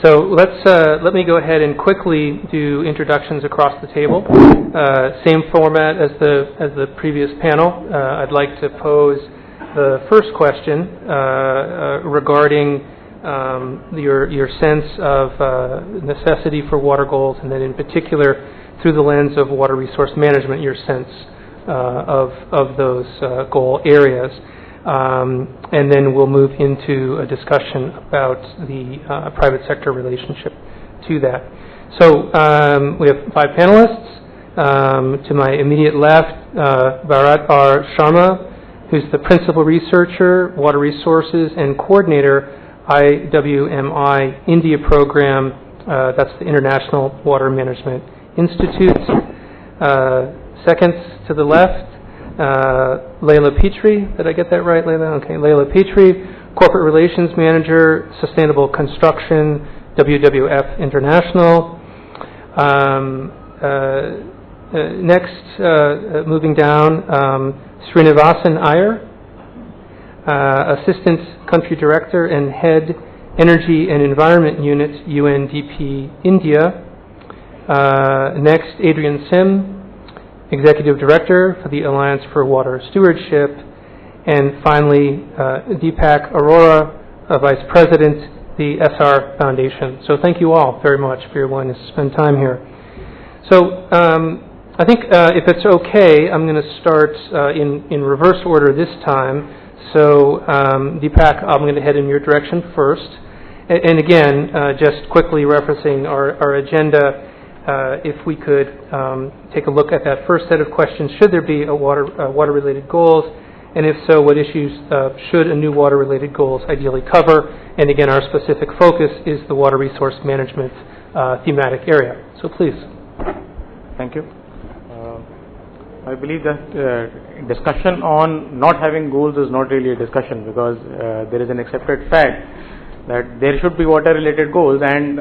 So let me go ahead and quickly do introductions across the table. Same format as the previous panel. I'd like to pose the first question regarding your sense of necessity for water goals, and then in particular through the lens of water resource management, your sense of those goal areas. And then we'll move into a discussion about the private sector relationship to that. So we have 5 panelists. To my immediate left, Bharat Sharma, who's the principal researcher, water resources, and coordinator, IWMI India program. That's the International Water Management Institute. Second to the left, Laila Petrie. Did I get that right, Laila? Okay, Laila Petrie, Corporate Relations Manager, Sustainable Construction, WWF International. Next, moving down, Srinivasan Iyer, Assistant Country Director and Head Energy and Environment Unit, UNDP India. Next, Adrian Sim, Executive Director for the Alliance for Water Stewardship. And finally, Deepak Arora, Vice President, the Essar Foundation. So thank you all very much for your willingness to spend time here. So I think if it's okay, I'm going to start in reverse order this time. So Deepak, I'm going to head in your direction first. And again, just quickly referencing our agenda, if we could take a look at that first set of questions. Should there be a water-related goals? And if so, what issues should a new water-related goals ideally cover? And again, our specific focus is the water resource management thematic area. So please. Thank you. I believe that discussion on not having goals is not really a discussion, because there is an accepted fact that there should be water-related goals, and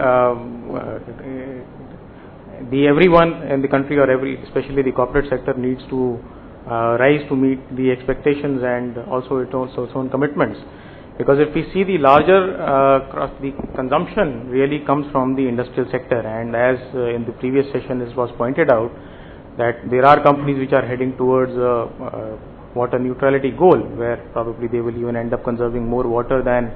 everyone in the country, or especially the corporate sector, needs to rise to meet the expectations and also its own commitments. Because if we see the larger the consumption really comes from the industrial sector, and as in the previous session it was pointed out, that there are companies which are heading towards water neutrality goal, where probably they will even end up conserving more water than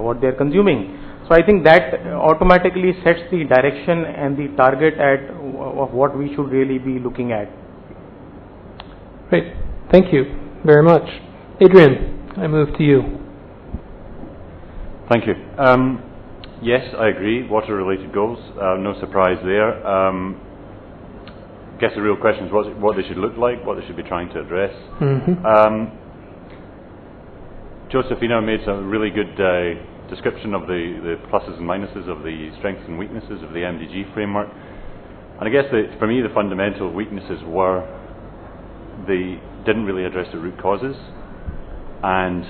what they are consuming. So I think that automatically sets the direction and the target of what we should really be looking at. Great. Thank you very much. Adrian, I move to you. Thank you. Yes, I agree. Water-related goals, no surprise there. I guess the real question is what they should look like, what they should be trying to address. Josephina made some really good description of the pluses and minuses, of the strengths and weaknesses of the MDG framework. And I guess for me the fundamental weaknesses were they didn't really address the root causes, and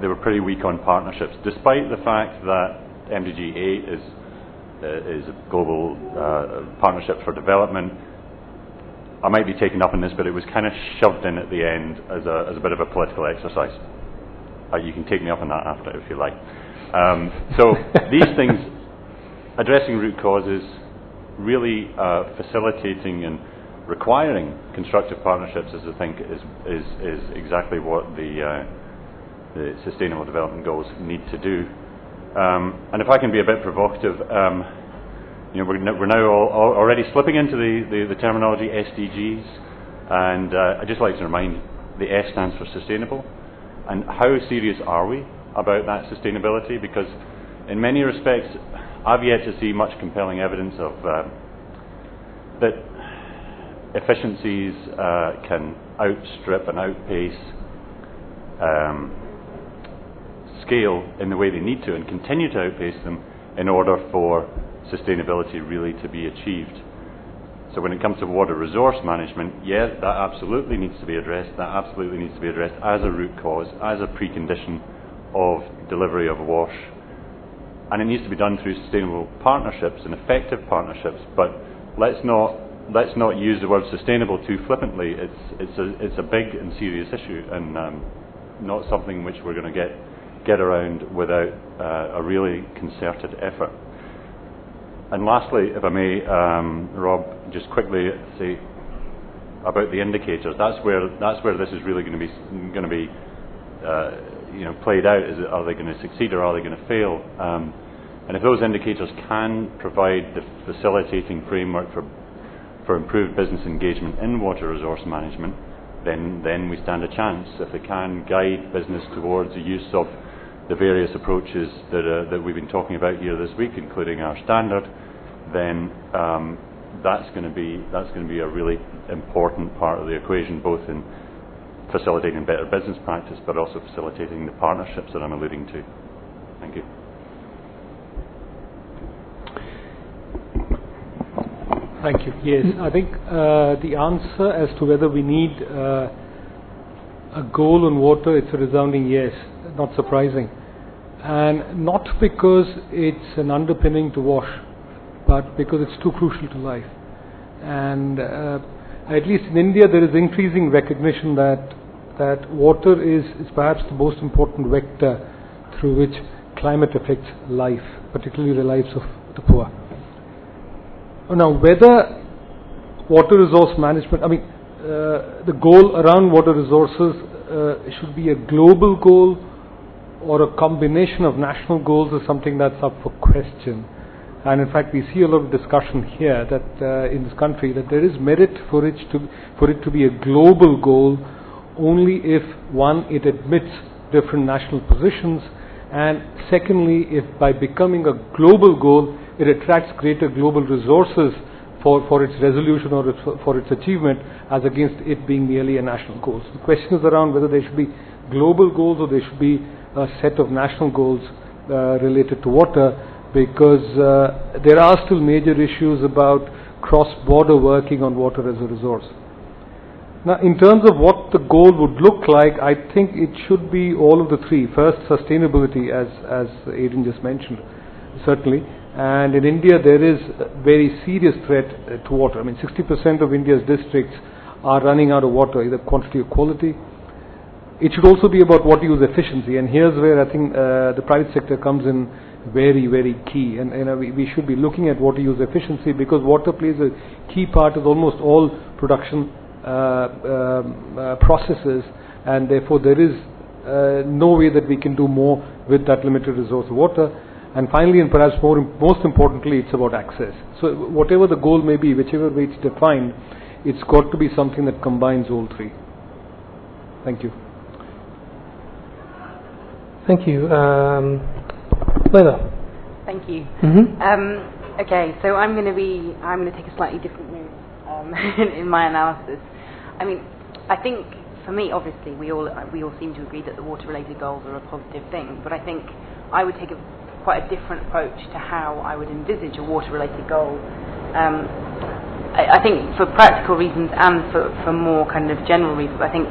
they were pretty weak on partnerships, despite the fact that MDG 8 is a global partnership for development. I might be taken up on this, but it was kind of shoved in at the end as a bit of a political exercise. You can take me up on that after if you like. So these things, addressing root causes, really facilitating and requiring constructive partnerships, I think is exactly what the Sustainable Development Goals need to do. And if I can be a bit provocative, we're now already slipping into the terminology SDGs, and I'd just like to remind the S stands for sustainable, and how serious are we about that sustainability? Because in many respects I've yet to see much compelling evidence of that efficiencies can outstrip and outpace scale in the way they need to, and continue to outpace them in order for sustainability really to be achieved. So when it comes to water resource management, yes, that absolutely needs to be addressed. That absolutely needs to be addressed as a root cause, as a precondition of delivery of WASH. And it needs to be done through sustainable partnerships and effective partnerships. But let's not use the word sustainable too flippantly. It's a big and serious issue, and not something which we're going to get get around without a really concerted effort. And lastly, if I may, Rob, just quickly say about the indicators. That's where this is really going to be played out. Is it, are they going to succeed or are they going to fail? And if those indicators can provide the facilitating framework for improved business engagement in water resource management, then we stand a chance. If they can guide business towards the use of the various approaches that we've been talking about here this week, including our standard, then that's going to be a really important part of the equation, both in facilitating better business practice, but also facilitating the partnerships that I'm alluding to. Thank you. Thank you. Yes, I think the answer as to whether we need a goal on water, it's a resounding yes, not surprising. And not because it's an underpinning to WASH, but because it's too crucial to life. And at least in India, there is increasing recognition that water is perhaps the most important vector through which climate affects life, particularly the lives of the poor. Now, whether water resource management, the goal around water resources should be a global goal or a combination of national goals is something that's up for question. And in fact, we see a lot of discussion here that in this country that there is merit for it to be a global goal only if, one, it admits different national positions, and secondly, if by becoming a global goal, it attracts greater global resources for its resolution or for its achievement, as against it being merely a national goal. So the question is around whether there should be global goals or there should be a set of national goals related to water, because there are still major issues about cross-border working on water as a resource. Now, in terms of what the goal would look like, I think it should be all of the three. First, sustainability, as Adrian just mentioned, certainly. And in India, there is a very serious threat to water. 60% of India's districts are running out of water, either quantity or quality. It should also be about water use efficiency, and here's where I think the private sector comes in very, very key. And we should be looking at water use efficiency, because water plays a key part of almost all production processes, and therefore there is no way that we can do more with that limited resource of water. And finally, and perhaps most importantly, it's about access. So whatever the goal may be, whichever way it's defined, it's got to be something that combines all three. Thank you. Thank you. Laila. Thank you. Mm-hmm. Okay, so I'm going to take a slightly different route in my analysis. I think for me, obviously, we all seem to agree that the water-related goals are a positive thing, but I think I would take quite a different approach to how I would envisage a water-related goal. I think for practical reasons and for more kind of general reasons, I think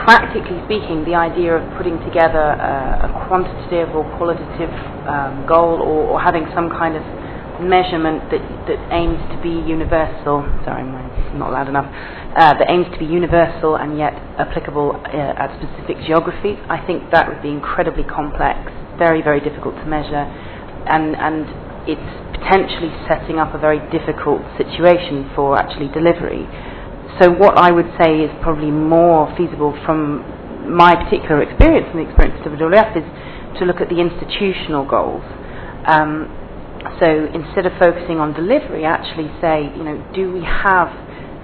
practically speaking, the idea of putting together a quantitative or qualitative goal, or having some kind of measurement that aims to be universal, sorry, mine's not loud enough, that aims to be universal and yet applicable at specific geographies, I think that would be incredibly complex, very, very difficult to measure, and it's potentially setting up a very difficult situation for actually delivery. So what I would say is probably more feasible from my particular experience and the experience of WWF is to look at the institutional goals. So instead of focusing on delivery, actually say, do we have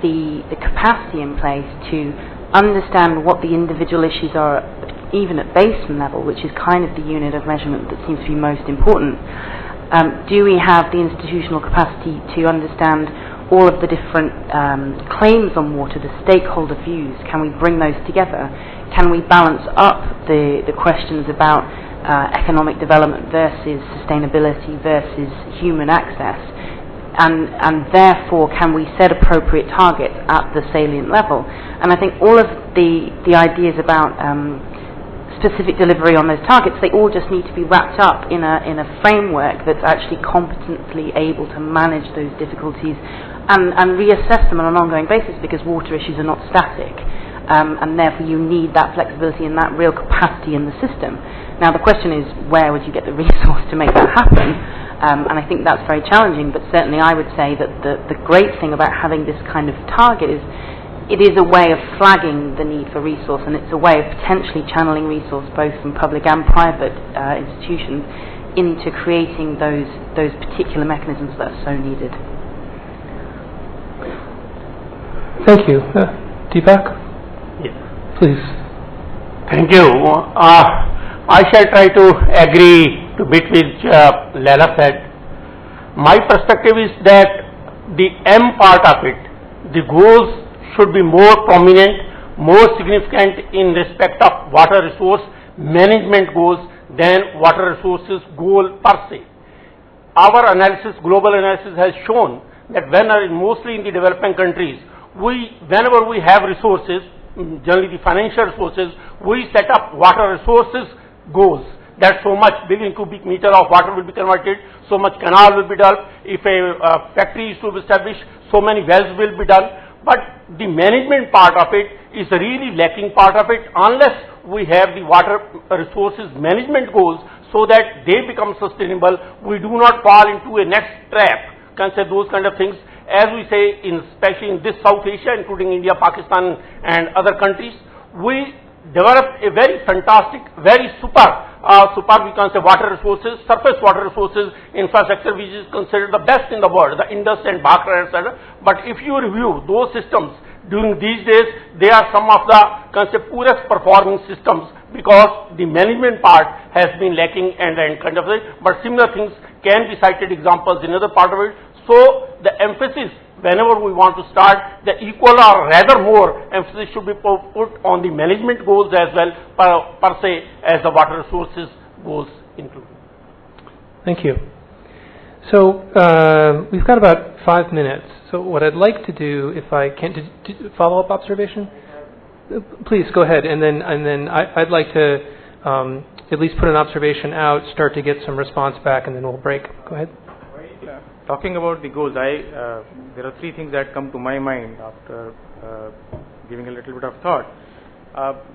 the capacity in place to understand what the individual issues are, even at basin level, which is kind of the unit of measurement that seems to be most important. Do we have the institutional capacity to understand all of the different claims on water, the stakeholder views? Can we bring those together? Can we balance up the questions about economic development versus sustainability versus human access? And therefore, can we set appropriate targets at the salient level? And I think all of the ideas about specific delivery on those targets, they all just need to be wrapped up in a framework that's actually competently able to manage those difficulties and reassess them on an ongoing basis, because water issues are not static. and therefore you need that flexibility and that real capacity in the system. Now the question is, where would you get the resource to make that happen? And I think that's very challenging, but certainly I would say that the great thing about having this kind of target is it is a way of flagging the need for resource, and it's a way of potentially channeling resource both from public and private institutions into creating those particular mechanisms that are so needed. Thank you. Deepak? Yes. Please. Thank you. I shall try to agree to bit which Laila said. My perspective is that the M part of it, the goals should be more prominent, more significant in respect of water resource management goals than water resources goal per se. Our analysis, global analysis, has shown that mostly in the developing countries, whenever we have resources, generally the financial resources, we set up water resources goals. That so much billion cubic meter of water will be converted, so much canal will be done. If a factory is to be established, so many wells will be done. But the management part of it is a really lacking part of it unless we have the water resources management goals so that they become sustainable. We do not fall into a next trap, can say those kind of things. As we say, especially in this South Asia, including India, Pakistan and other countries, we developed a very fantastic, very super we can say water resources, surface water resources infrastructure which is considered the best in the world, the Indus and Bhakra, etc. But if you review those systems during these days, they are some of the poorest performing systems because the management part has been lacking and kind of thing. But similar things can be cited examples in other part of it. So the emphasis, whenever we want to start, the equal or rather more emphasis should be put on the management goals as well, per se, as the water resources goals include. Thank you. So we've got about 5 minutes. So what I'd like to do, if I can, follow-up observation? Please go ahead, and then I'd like to at least put an observation out, start to get some response back, and then we'll break. Go ahead. Talking about the goals, there are 3 things that come to my mind after giving a little bit of thought.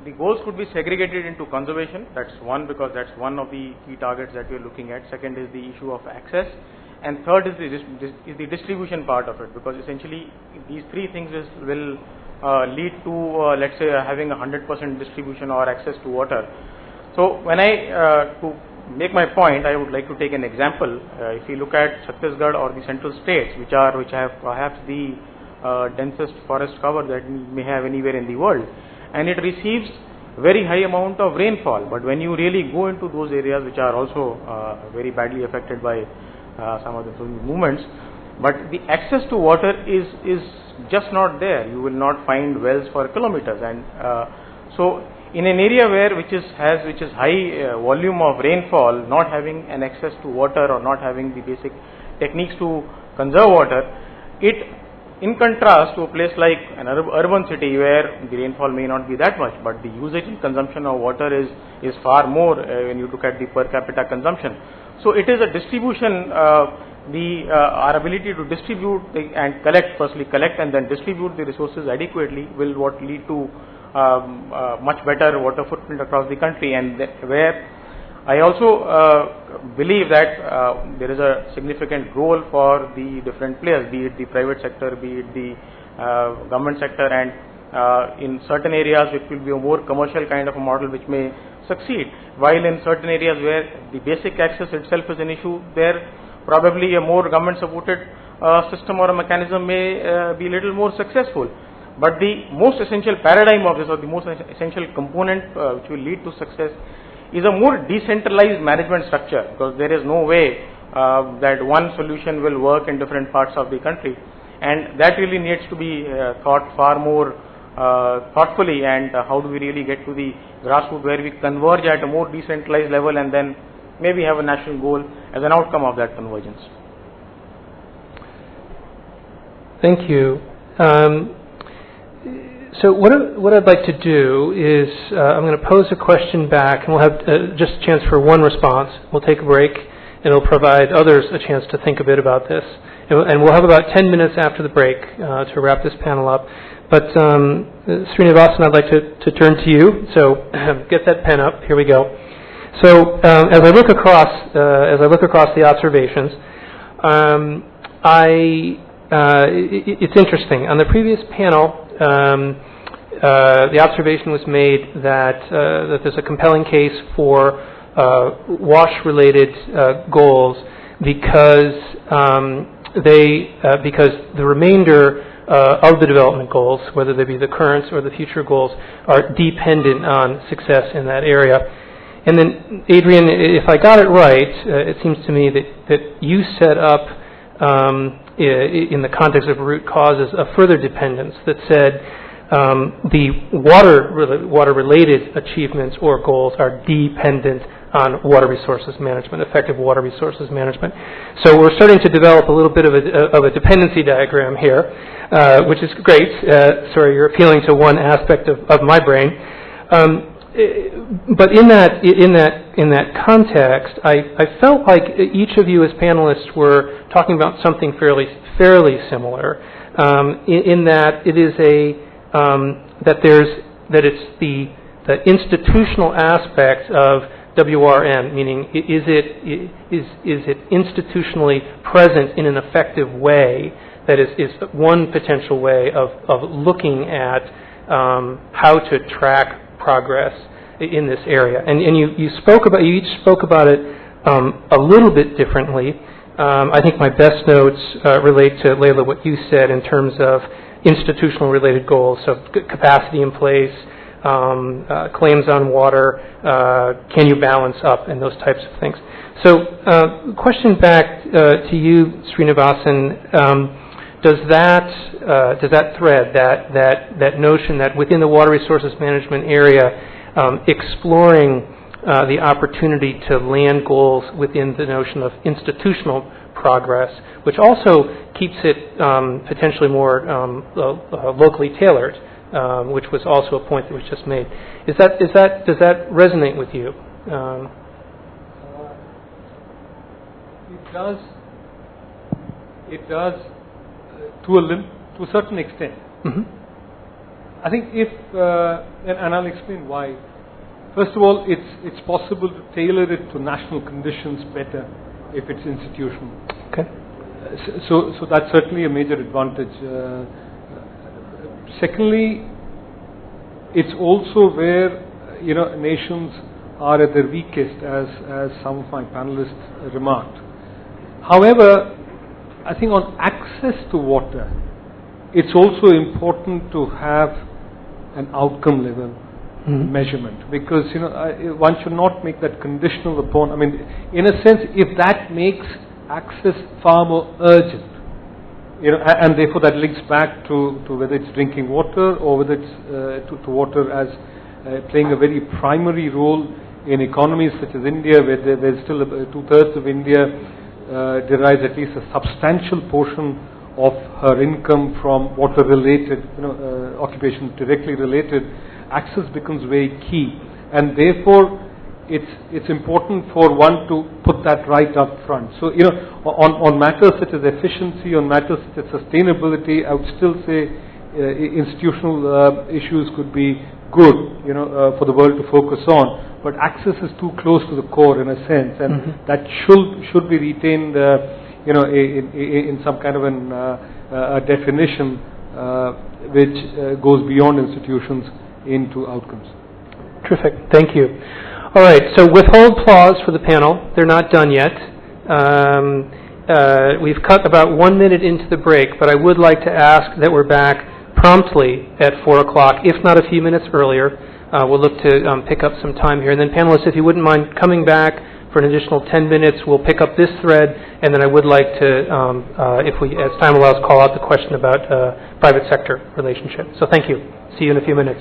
The goals could be segregated into conservation. That's one, because that's one of the key targets that we're looking at. Second is the issue of access, and third is the distribution part of it, because essentially these 3 things will lead to let's say having 100% distribution or access to water. So when to make my point, I would like to take an example. If you look at Chhattisgarh or the central states, which have perhaps the densest forest cover that we may have anywhere in the world, and it receives very high amount of rainfall. But when you really go into those areas which are also very badly affected by some of the movements, but the access to water is just not there. You will not find wells for kilometers, and so in an area which is high volume of rainfall, not having an access to water or not having the basic techniques to conserve water, it, in contrast to a place like an urban city where the rainfall may not be that much, but the usage and consumption of water is far more when you look at the per capita consumption. So it is a distribution, our ability to distribute and collect and then distribute the resources adequately will lead to much better water footprint across the country, and where I also believe that there is a significant role for the different players, be it the private sector, be it the government sector, and in certain areas it will be a more commercial kind of a model which may succeed, while in certain areas where the basic access itself is an issue, there probably a more government supported system or a mechanism may be a little more successful. But the most essential paradigm of this, or the most essential component which will lead to success, is a more decentralized management structure, because there is no way that one solution will work in different parts of the country, and that really needs to be thought far more thoughtfully. And how do we really get to the grassroots where we converge at a more decentralized level, and then maybe have a national goal as an outcome of that convergence. Thank you. So what I'd like to do is I'm going to pose a question back, and we'll have just a chance for one response. We'll take a break, and it'll provide others a chance to think a bit about this. And we'll have about 10 minutes after the break to wrap this panel up. But Srinivasan, I'd like to turn to you. So get that pen up. Here we go. So as I look across the observations, it's interesting. On the previous panel, the observation was made that there's a compelling case for WASH-related goals because the remainder of the development goals, whether they be the current or the future goals, are dependent on success in that area. And then, Adrian, if I got it right, it seems to me that you set up, in the context of root causes, a further dependence that said the water-related achievements or goals are dependent on water resources management, effective water resources management. So we're starting to develop a little bit of a dependency diagram here, which is great. Sorry, you're appealing to one aspect of my brain. But in that context, I felt like each of you as panelists were talking about something fairly similar. In that it is it's the institutional aspect of WRM, meaning is it institutionally present in an effective way? That is one potential way of looking at how to track progress in this area. And you each spoke about it a little bit differently. I think my best notes relate to, Laila, what you said in terms of institutional related goals, so capacity in place, claims on water, can you balance up, and those types of things. So question back to you, Srinivasan, does that thread, that notion that within the water resources management area, exploring the opportunity to land goals within the notion of institutional progress, which also keeps it potentially more locally tailored, which was also a point that was just made. Does that resonate with you? It does to a certain extent. Mm-hmm. I think and I'll explain why. First of all, it's possible to tailor it to national conditions better if it's institutional. Okay. So that's certainly a major advantage. Secondly, it's also where nations are at their weakest, as some of my panelists remarked. However, I think on access to water, it's also important to have an outcome level measurement, because one should not make that conditional upon. I mean, in a sense, if that makes access far more urgent, and therefore that links back to whether it's drinking water or whether it's to water as playing a very primary role in economies such as India, where there's still 2/3 of India derives at least a substantial portion of her income from water-related occupations directly related. Access becomes very key, and therefore it's important for one to put that right up front. So on matters such as efficiency, on matters such as sustainability, I would still say institutional issues could be good for the world to focus on, but access is too close to the core in a sense, and that should be retained in some kind of a definition which goes beyond institutions into outcomes. Terrific. Thank you. All right. So withhold applause for the panel. They're not done yet. We've cut about 1 minute into the break, but I would like to ask that we're back promptly at 4 o'clock, if not a few minutes earlier. We'll look to pick up some time here. And then panelists, if you wouldn't mind coming back for an additional 10 minutes, we'll pick up this thread, and then I would like to, as time allows, call out the question about private sector relationship. So thank you. See you in a few minutes.